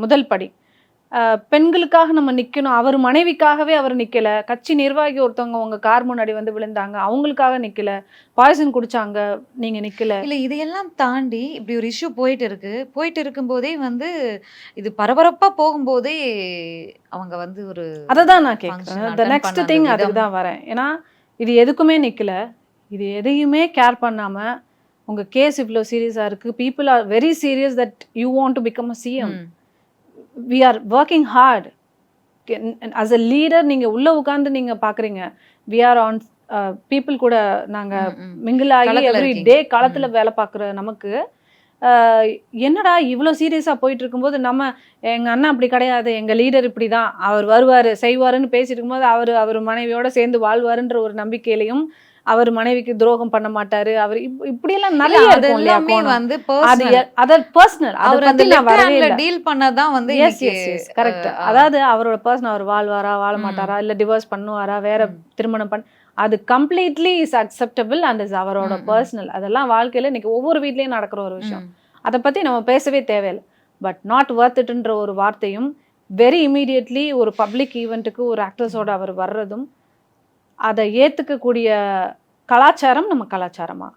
முதல் படி. பெண்களுக்காக நம்ம நிக்கணும். அவர் மனைவிக்காகவே அவர் நிக்கல. கட்சி நிர்வாகி ஒருத்தவங்க உங்க கார் முன்னாடி வந்து விழுந்தாங்க. அவங்களுக்காக நிக்கல. பாய்சன் குடிச்சாங்க. நீங்க நிக்கல. இல்ல இதையெல்லாம் தாண்டி இப்படி ஒரு இஷ்யூ போயிட்டு இருக்கு. போயிட்டு இருக்கும்போதே வந்து இது பரபரப்பா போகும்போதே அவங்க வந்து ஒரு அததான் நான் ஃபங்க்ஷன் கேட்கிறேன். அட்டெண்ட் நெக்ஸ்ட் பண்ண அந்த திங் அதுக்கு விதம். தான் வரேன். ஏன்னா இது எதுக்குமே நிக்கல. இது எதையுமே கேர் பண்ணாம உங்க கேஸ் இவ்வளோ சீரியஸா இருக்கு. People are very serious that you want to become a CM. Hmm. We are working hard. As a leader நீங்க உள்ள உட்கார்ந்து நீங்க பாக்குறீங்க. வி ஆர் ஆன் பீப்புள் கூட நாங்க மிங்கிள் ஆகி களத்துல எவ்ரி இருக்கீங்க. டே களத்துல வேலை பார்க்குற நமக்கு என்னடா இவ்வளோ சீரியஸா போயிட்டு இருக்கும்போது எங்க அண்ணன் அப்படி கிடையாது, எங்க லீடர் இப்படிதான், அவர் வருவாரு செய்வாருன்னு பேசிட்டு இருக்கும்போது அவர் மனைவியோட சேர்ந்து வாழ்வாருன்ற ஒரு நம்பிக்கையிலையும் அவர் மனைவிக்கு துரோகம் பண்ண மாட்டாரு. அவர் இப்படியெல்லாம் இல்ல நிறைய அது இருக்கும் இல்லையா எல்லாமே கோணம். வந்து அது பர்சனல். அது பர்சனல். அதை அவர் அந்த பத்தி நான் லெஃப்ட் வரவே ஹேண்ட்ல இல்லை. டீல் பண்ணதான் வந்து எஸ் இன்னைக்கு எஸ் எஸ் கரெக்ட். அதாவது அவரோட பர்சன், அவர் வாழ்வாரா வாழ மாட்டாரா, இல்ல டிவோர்ஸ் பண்ணுவாரா, வேற திருமணம் அது completely is acceptable and is அவரோட பர்சனல். அதெல்லாம் வாழ்க்கையில இன்னைக்கு ஒவ்வொரு வீட்லயும் நடக்கிற ஒரு விஷயம். அதை பத்தி நம்ம பேசவே தேவையில்லை. பட் நாட் வர்த் இட்ன்ற ஒரு வார்த்தையும் வெரி இமீடியட்லி ஒரு பப்ளிக் ஈவெண்ட்டுக்கு ஒரு ஆக்ட்ரஸோட அவர் வர்றதும் அதை ஏத்துக்கக்கூடிய கலாச்சாரம் நம்ம கலாச்சாரமா?